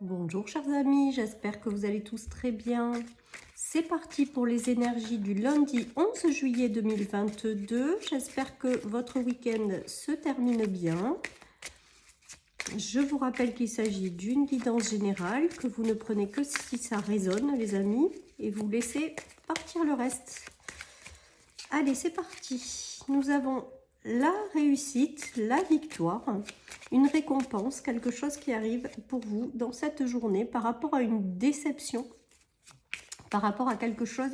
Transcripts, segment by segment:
Bonjour chers amis, j'espère que vous allez tous très bien. C'est parti pour les énergies du lundi 11 juillet 2022. J'espère que votre week-end se termine bien. Je vous rappelle qu'il s'agit d'une guidance générale, que vous ne prenez que si ça résonne les amis, et vous laissez partir le reste. Allez, c'est parti. Nous avons la réussite, la victoire, une récompense, quelque chose qui arrive pour vous dans cette journée par rapport à une déception, par rapport à quelque chose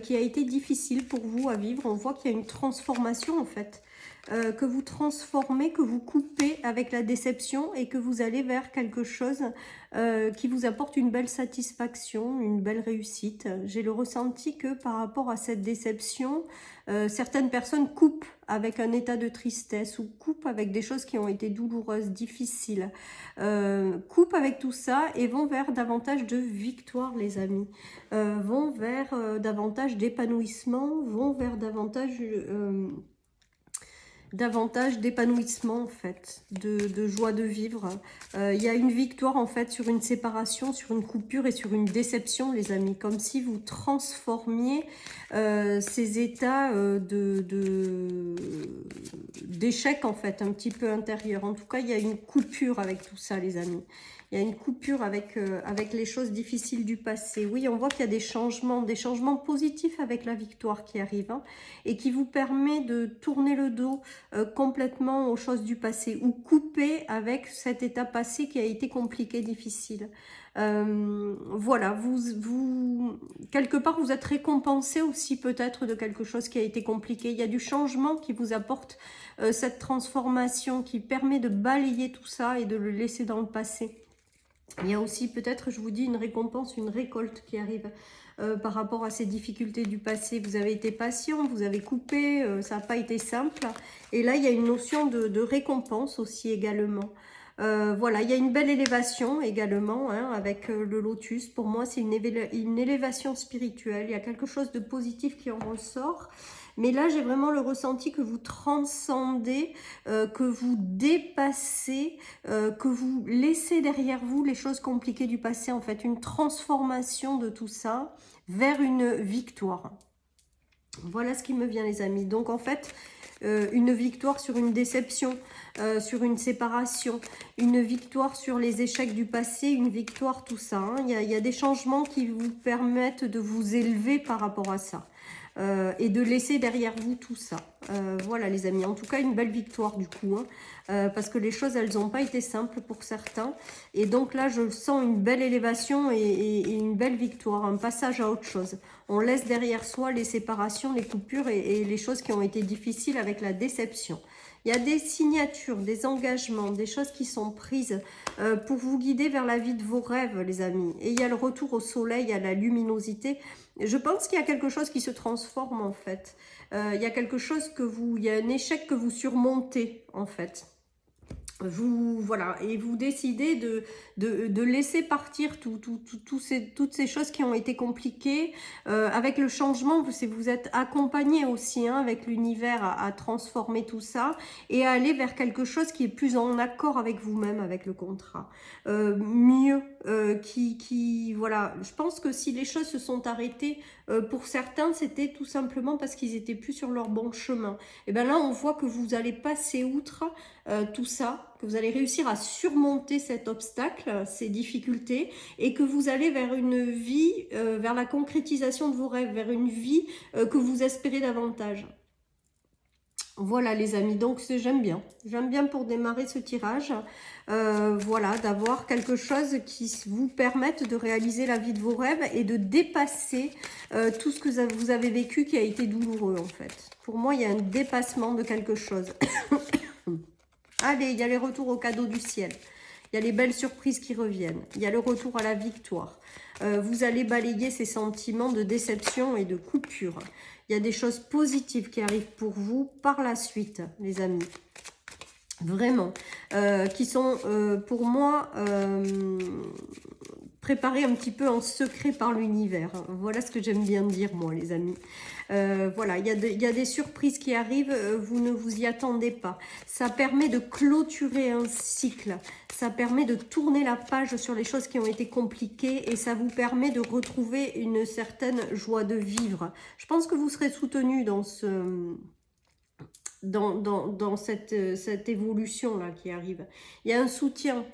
qui a été difficile pour vous à vivre. On voit qu'il y a une transformation en fait, que vous transformez, que vous coupez avec la déception et que vous allez vers quelque chose qui vous apporte une belle satisfaction, une belle réussite. J'ai le ressenti que par rapport à cette déception, certaines personnes coupent avec un état de tristesse ou coupent avec des choses qui ont été douloureuses, difficiles, coupent avec tout ça et vont vers davantage de victoire les amis, vont vers davantage d'épanouissement, vont vers davantage d'épanouissement en fait, de joie de vivre. Il y a une victoire en fait sur une séparation, sur une coupure et sur une déception les amis, comme si vous transformiez ces états d'échec en fait, un petit peu intérieur. En tout cas, il y a une coupure avec tout ça les amis. Il y a une coupure avec les choses difficiles du passé. Oui, on voit qu'il y a des changements positifs avec la victoire qui arrive, hein, et qui vous permet de tourner le dos complètement aux choses du passé ou couper avec cet état passé qui a été compliqué, difficile. Voilà, quelque part vous êtes récompensé aussi peut-être de quelque chose qui a été compliqué. Il y a du changement qui vous apporte cette transformation qui permet de balayer tout ça et de le laisser dans le passé. Il y a aussi peut-être, je vous dis, une récompense, une récolte qui arrive par rapport à ces difficultés du passé. Vous avez été patient, vous avez coupé, ça n'a pas été simple. Et là, il y a une notion de récompense aussi également. Voilà, il y a une belle élévation également, hein, avec le lotus. Pour moi, c'est une élévation spirituelle. Il y a quelque chose de positif qui en ressort. Mais là, j'ai vraiment le ressenti que vous transcendez, que vous dépassez, que vous laissez derrière vous les choses compliquées du passé. En fait, une transformation de tout ça vers une victoire. Voilà ce qui me vient les amis. Donc en fait, une victoire sur une déception, sur une séparation, une victoire sur les échecs du passé, une victoire tout ça, hein. Il y a des changements qui vous permettent de vous élever par rapport à ça. Et de laisser derrière vous tout ça. Voilà les amis, en tout cas une belle victoire du coup, hein, parce que les choses elles n'ont pas été simples pour certains, et donc là je sens une belle élévation et une belle victoire, un passage à autre chose. On laisse derrière soi les séparations, les coupures et les choses qui ont été difficiles avec la déception. Il y a des signatures, des engagements, des choses qui sont prises pour vous guider vers la vie de vos rêves, les amis. Et il y a le retour au soleil, à la luminosité. Je pense qu'il y a quelque chose qui se transforme, en fait. Il y a quelque chose il y a un échec que vous surmontez, en fait. Voilà, et vous décidez de laisser partir toutes ces choses qui ont été compliquées. Avec le changement, vous êtes accompagné aussi, hein, avec l'univers à transformer tout ça et à aller vers quelque chose qui est plus en accord avec vous-même, avec le contrat. Mieux, voilà, je pense que si les choses se sont arrêtées, pour certains, c'était tout simplement parce qu'ils étaient plus sur leur bon chemin. Et bien là, on voit que vous allez passer outre tout ça, que vous allez réussir à surmonter cet obstacle, ces difficultés, et que vous allez vers une vie, vers la concrétisation de vos rêves, vers une vie que vous espérez davantage. Voilà les amis, donc j'aime bien pour démarrer ce tirage, voilà, d'avoir quelque chose qui vous permette de réaliser la vie de vos rêves et de dépasser tout ce que vous avez vécu qui a été douloureux en fait. Pour moi, il y a un dépassement de quelque chose. Allez, il y a les retours au cadeau du ciel. Il y a les belles surprises qui reviennent. Il y a le retour à la victoire. Vous allez balayer ces sentiments de déception et de coupure. Il y a des choses positives qui arrivent pour vous par la suite, les amis. Vraiment. Qui sont, pour moi, préparé un petit peu en secret par l'univers. Voilà ce que j'aime bien dire, moi, les amis. Voilà, il y a des surprises qui arrivent, vous ne vous y attendez pas. Ça permet de clôturer un cycle. Ça permet de tourner la page sur les choses qui ont été compliquées et ça vous permet de retrouver une certaine joie de vivre. Je pense que vous serez soutenu dans cette évolution-là qui arrive. Il y a un soutien,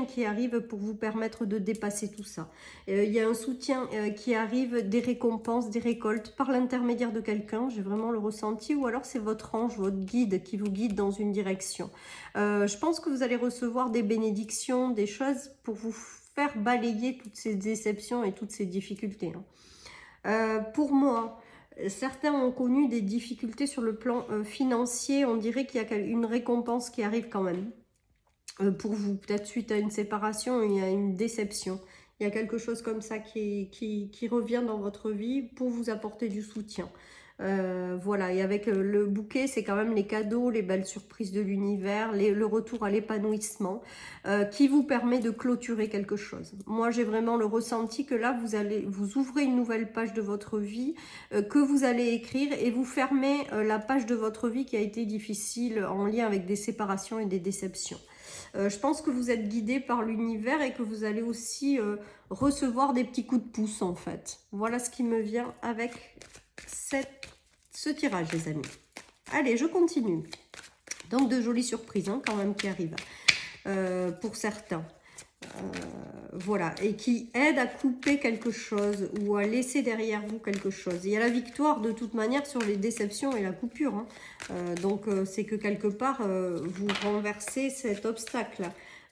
qui arrive pour vous permettre de dépasser tout ça. Il y a un soutien qui arrive, des récompenses, des récoltes par l'intermédiaire de quelqu'un, j'ai vraiment le ressenti, ou alors c'est votre ange, votre guide qui vous guide dans une direction. Je pense que vous allez recevoir des bénédictions, des choses pour vous faire balayer toutes ces déceptions et toutes ces difficultés. Pour moi, certains ont connu des difficultés sur le plan financier. On dirait qu'il y a une récompense qui arrive quand même pour vous. Peut-être suite à une séparation, il y a une déception. Il y a quelque chose comme ça qui revient dans votre vie pour vous apporter du soutien. Voilà, et avec le bouquet, c'est quand même les cadeaux, les belles surprises de l'univers, le retour à l'épanouissement qui vous permet de clôturer quelque chose. Moi, j'ai vraiment le ressenti que là, vous ouvrez une nouvelle page de votre vie que vous allez écrire et vous fermez la page de votre vie qui a été difficile en lien avec des séparations et des déceptions. Je pense que vous êtes guidé par l'univers et que vous allez aussi recevoir des petits coups de pouce en fait. Voilà ce qui me vient avec ce tirage, les amis. Allez, je continue. Donc de jolies surprises quand même qui arrivent pour certains. Voilà, et qui aident à couper quelque chose ou à laisser derrière vous quelque chose. Il y a la victoire de toute manière sur les déceptions et la coupure. Donc c'est que quelque part, vous renversez cet obstacle.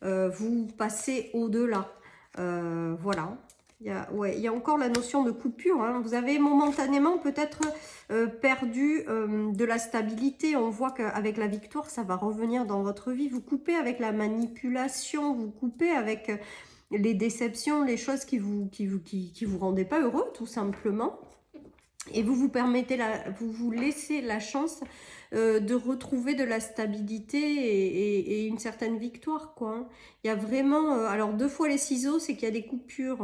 Vous passez au-delà. Voilà. Il y a encore la notion de coupure. Vous avez momentanément peut-être perdu de la stabilité. On voit qu'avec la victoire, ça va revenir dans votre vie. Vous coupez avec la manipulation, vous coupez avec les déceptions, les choses qui vous rendaient pas heureux, tout simplement. Et vous permettez, vous vous laissez la chance de retrouver de la stabilité et une certaine victoire, quoi. Il y a vraiment, alors 2 fois les ciseaux, c'est qu'il y a des coupures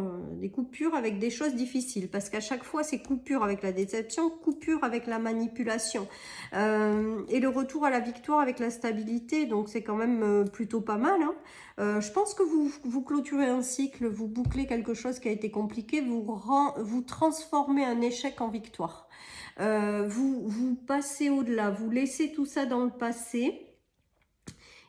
avec des choses difficiles, parce qu'à chaque fois, c'est coupure avec la déception, coupure avec la manipulation, et le retour à la victoire avec la stabilité, donc c'est quand même plutôt pas mal. Je pense que vous clôturez un cycle, vous bouclez quelque chose qui a été compliqué, vous transformez un échec en victoire. Vous passez au-delà, vous laissez tout ça dans le passé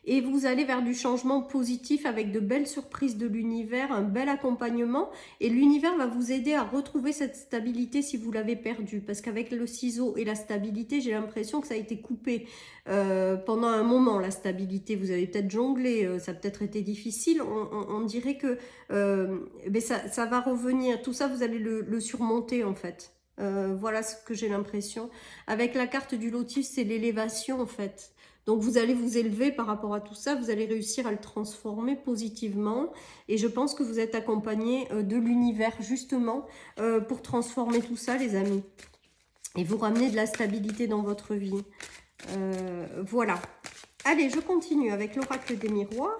et vous allez vers du changement positif avec de belles surprises de l'univers, un bel accompagnement et l'univers va vous aider à retrouver cette stabilité si vous l'avez perdue parce qu'avec le ciseau et la stabilité, j'ai l'impression que ça a été coupé pendant un moment, la stabilité. Vous avez peut-être jonglé, ça a peut-être été difficile, on dirait que ça va revenir, tout ça vous allez le surmonter en fait. Voilà ce que j'ai l'impression. Avec la carte du lotus, c'est l'élévation en fait. Donc vous allez vous élever par rapport à tout ça, vous allez réussir à le transformer positivement. Et je pense que vous êtes accompagné de l'univers justement pour transformer tout ça, les amis. Et vous ramener de la stabilité dans votre vie. Voilà. Allez, je continue avec l'oracle des miroirs.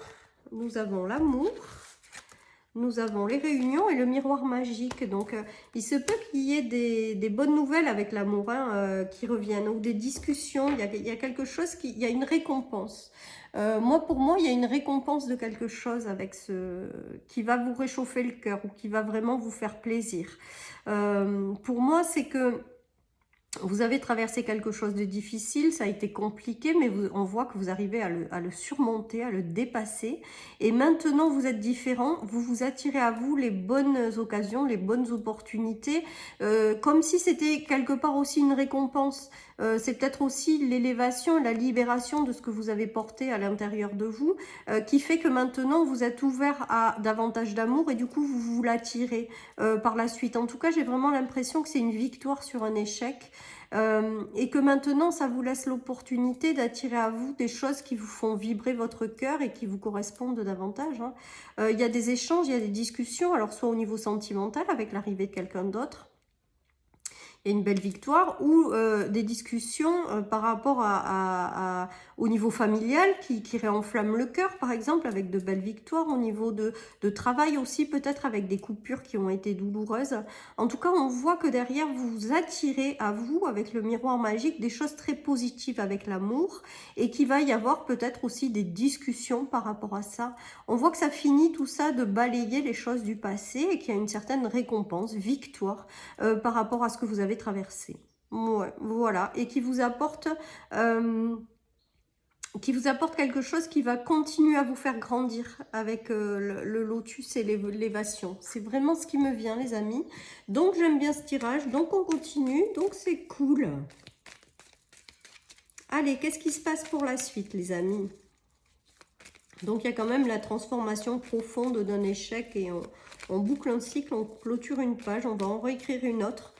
Nous avons l'amour. Nous avons les réunions et le miroir magique. Donc, il se peut qu'il y ait des bonnes nouvelles avec l'amour qui reviennent. Ou des discussions. Il y a quelque chose, il y a une récompense. Pour moi, il y a une récompense de quelque chose avec qui va vous réchauffer le cœur ou qui va vraiment vous faire plaisir. Pour moi, c'est que vous avez traversé quelque chose de difficile, ça a été compliqué, mais on voit que vous arrivez à le surmonter, à le dépasser. Et maintenant, vous êtes différent, vous vous attirez à vous les bonnes occasions, les bonnes opportunités, comme si c'était quelque part aussi une récompense. C'est peut-être aussi l'élévation, la libération de ce que vous avez porté à l'intérieur de vous, qui fait que maintenant, vous êtes ouvert à davantage d'amour et du coup, vous l'attirez par la suite. En tout cas, j'ai vraiment l'impression que c'est une victoire sur un échec. Et que maintenant, ça vous laisse l'opportunité d'attirer à vous des choses qui vous font vibrer votre cœur et qui vous correspondent davantage. Il y a des échanges, il y a des discussions, alors soit au niveau sentimental avec l'arrivée de quelqu'un d'autre, il y a une belle victoire, ou des discussions par rapport à au niveau familial qui réenflamme le cœur, par exemple, avec de belles victoires, au niveau de travail aussi, peut-être avec des coupures qui ont été douloureuses. En tout cas, on voit que derrière, vous attirez à vous, avec le miroir magique, des choses très positives avec l'amour, et qu'il va y avoir peut-être aussi des discussions par rapport à ça. On voit que ça finit tout ça de balayer les choses du passé, et qu'il y a une certaine récompense, victoire, par rapport à ce que vous avez traversé. Ouais, voilà, et qui vous apporte quelque chose qui va continuer à vous faire grandir avec le lotus et l'élévation. C'est vraiment ce qui me vient, les amis. Donc, j'aime bien ce tirage. Donc, on continue. Donc, c'est cool. Allez, qu'est-ce qui se passe pour la suite, les amis? Donc, il y a quand même la transformation profonde d'un échec et on boucle un cycle, on clôture une page, on va en réécrire une autre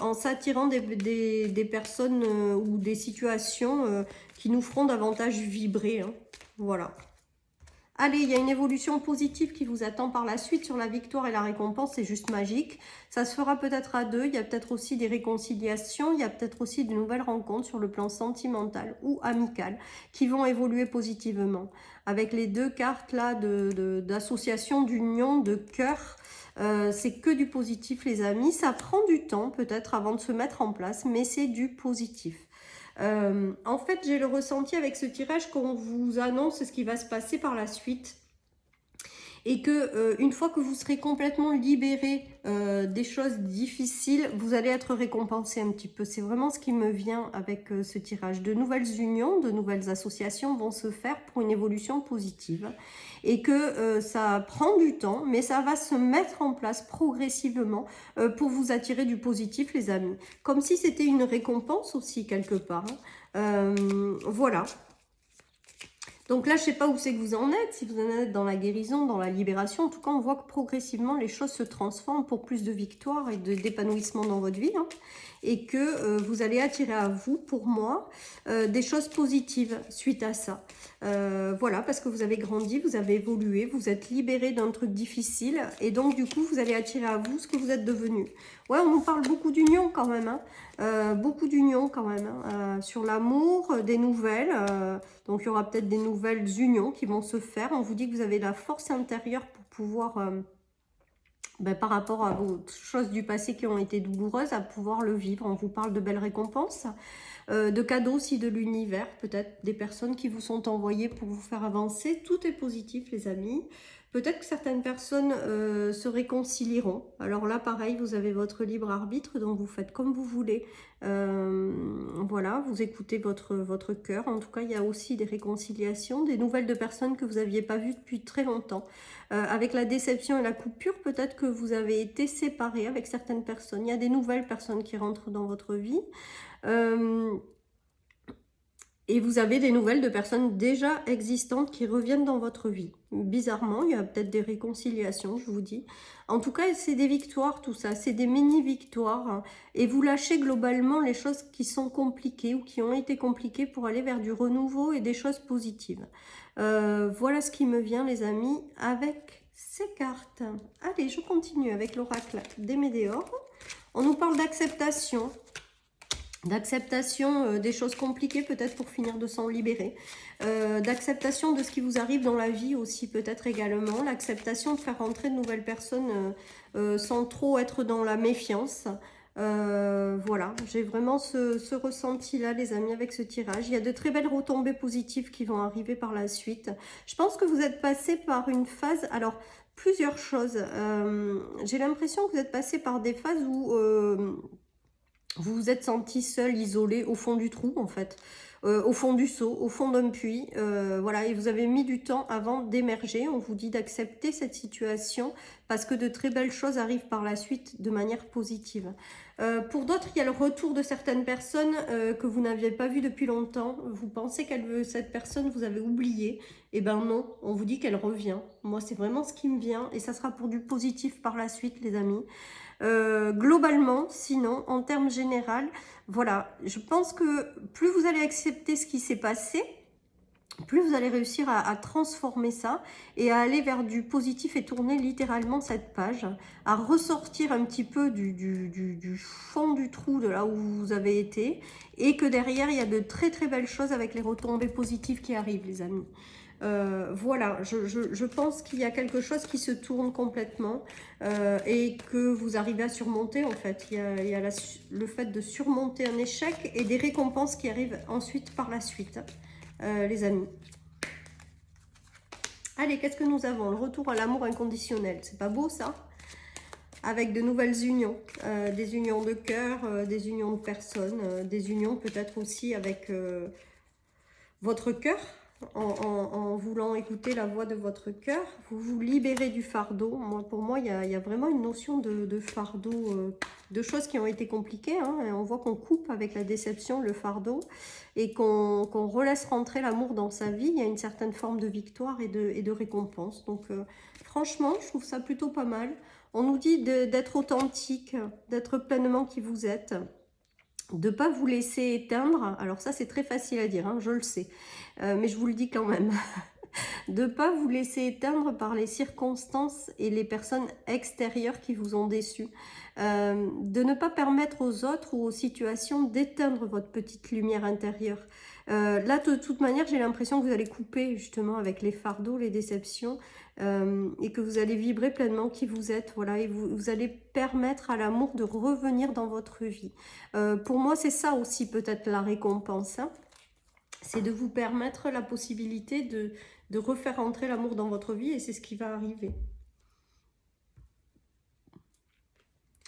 en s'attirant des personnes ou des situations qui nous feront davantage vibrer. Hein. Voilà. Allez, il y a une évolution positive qui vous attend par la suite sur la victoire et la récompense, c'est juste magique. Ça se fera peut-être à deux, il y a peut-être aussi des réconciliations, il y a peut-être aussi de nouvelles rencontres sur le plan sentimental ou amical qui vont évoluer positivement. Avec les deux cartes là d'association, d'union, de cœur, c'est que du positif les amis. Ça prend du temps peut-être avant de se mettre en place, mais c'est du positif. En fait, j'ai le ressenti avec ce tirage qu'on vous annonce ce qui va se passer par la suite. Et que une fois que vous serez complètement libéré des choses difficiles, vous allez être récompensé un petit peu. C'est vraiment ce qui me vient avec ce tirage. De nouvelles unions, de nouvelles associations vont se faire pour une évolution positive. Et que ça prend du temps, mais ça va se mettre en place progressivement pour vous attirer du positif, les amis. Comme si c'était une récompense aussi, quelque part. Voilà. Donc là, je ne sais pas où c'est que vous en êtes, si vous en êtes dans la guérison, dans la libération. En tout cas, on voit que progressivement, les choses se transforment pour plus de victoire et d'épanouissement dans votre vie. Hein, et que vous allez attirer à vous, pour moi, des choses positives suite à ça. Voilà, parce que vous avez grandi, vous avez évolué, vous êtes libéré d'un truc difficile. Et donc, du coup, vous allez attirer à vous ce que vous êtes devenu. Ouais, on nous parle beaucoup d'union quand même. Hein. Beaucoup d'union quand même. Hein. Sur l'amour, des nouvelles. Donc, il y aura peut-être des nouvelles unions qui vont se faire. On vous dit que vous avez la force intérieure pour pouvoir... par rapport à vos choses du passé qui ont été douloureuses, à pouvoir le vivre. On vous parle de belles récompenses, de cadeaux aussi de l'univers, peut-être des personnes qui vous sont envoyées pour vous faire avancer. Tout est positif, les amis. Peut-être que certaines personnes se réconcilieront. Alors là, pareil, vous avez votre libre arbitre, donc vous faites comme vous voulez. Voilà, vous écoutez votre cœur. En tout cas, il y a aussi des réconciliations, des nouvelles de personnes que vous n'aviez pas vues depuis très longtemps. Avec la déception et la coupure, peut-être que vous avez été séparés avec certaines personnes. Il y a des nouvelles personnes qui rentrent dans votre vie. Et vous avez des nouvelles de personnes déjà existantes qui reviennent dans votre vie. Bizarrement, il y a peut-être des réconciliations, je vous dis. En tout cas, c'est des victoires, tout ça. C'est des mini-victoires. Hein. Et vous lâchez globalement les choses qui sont compliquées ou qui ont été compliquées pour aller vers du renouveau et des choses positives. Voilà ce qui me vient, les amis, avec ces cartes. Allez, je continue avec l'oracle des Médéors. On nous parle d'acceptation. D'acceptation des choses compliquées peut-être pour finir de s'en libérer, d'acceptation de ce qui vous arrive dans la vie aussi peut-être également, l'acceptation de faire rentrer de nouvelles personnes sans trop être dans la méfiance. Voilà, j'ai vraiment ce ressenti-là, les amis, avec ce tirage. Il y a de très belles retombées positives qui vont arriver par la suite. Je pense que vous êtes passé par une phase... Alors, plusieurs choses. J'ai l'impression que vous êtes passé par des phases où... vous vous êtes senti seul, isolé, au fond du trou, en fait. Au fond du seau, au fond d'un puits. Voilà, et vous avez mis du temps avant d'émerger. On vous dit d'accepter cette situation parce que de très belles choses arrivent par la suite de manière positive. Pour d'autres, il y a le retour de certaines personnes que vous n'aviez pas vues depuis longtemps. Vous pensez que cette personne, vous avez oublié. Eh ben non, on vous dit qu'elle revient. Moi, c'est vraiment ce qui me vient. Et ça sera pour du positif par la suite, les amis. Globalement, sinon, en termes généraux, voilà, je pense que plus vous allez accepter ce qui s'est passé, plus vous allez réussir à transformer ça et à aller vers du positif et tourner littéralement cette page, à ressortir un petit peu du fond du trou de là où vous avez été, et que derrière, il y a de très très belles choses avec les retombées positives qui arrivent, les amis. Voilà, je pense qu'il y a quelque chose qui se tourne complètement et que vous arrivez à surmonter en fait. Il y a le fait de surmonter un échec et des récompenses qui arrivent ensuite par la suite. Les amis. Allez, qu'est-ce que nous avons? Le retour à l'amour inconditionnel. C'est pas beau ça? Avec de nouvelles unions, des unions de cœur, des unions de personnes, des unions peut-être aussi avec votre cœur, en voulant écouter la voix de votre cœur. Vous vous libérez du fardeau. Pour moi, il y a vraiment une notion de fardeau, de choses qui ont été compliquées. Hein, et on voit qu'on coupe avec la déception le fardeau et qu'on relaisse rentrer l'amour dans sa vie. Il y a une certaine forme de victoire et de récompense. Donc, franchement, je trouve ça plutôt pas mal. On nous dit d'être authentique, d'être pleinement qui vous êtes, de ne pas vous laisser éteindre. Alors ça, c'est très facile à dire, hein, je le sais, mais je vous le dis quand même. De ne pas vous laisser éteindre par les circonstances et les personnes extérieures qui vous ont déçu. De ne pas permettre aux autres ou aux situations d'éteindre votre petite lumière intérieure. Là, de toute manière, j'ai l'impression que vous allez couper justement avec les fardeaux, les déceptions, et que vous allez vibrer pleinement qui vous êtes. Voilà, et vous allez permettre à l'amour de revenir dans votre vie. Pour moi, c'est ça aussi peut-être la récompense. Hein. C'est de vous permettre la possibilité de refaire entrer l'amour dans votre vie, et c'est ce qui va arriver.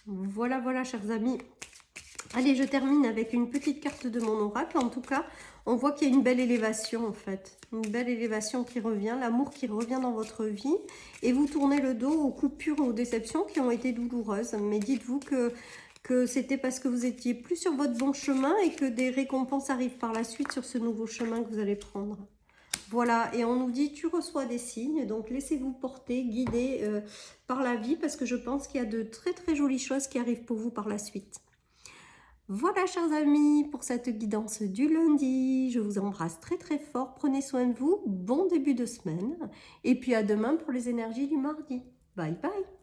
Voilà, voilà, chers amis. Allez, je termine avec une petite carte de mon oracle. En tout cas, on voit qu'il y a une belle élévation, en fait. Une belle élévation qui revient, l'amour qui revient dans votre vie. Et vous tournez le dos aux coupures et aux déceptions qui ont été douloureuses. Mais dites-vous que c'était parce que vous étiez plus sur votre bon chemin et que des récompenses arrivent par la suite sur ce nouveau chemin que vous allez prendre. Voilà, et on nous dit, tu reçois des signes, donc laissez-vous porter, guider par la vie, parce que je pense qu'il y a de très très jolies choses qui arrivent pour vous par la suite. Voilà, chers amis, pour cette guidance du lundi. Je vous embrasse très très fort, prenez soin de vous, bon début de semaine, et puis à demain pour les énergies du mardi. Bye bye.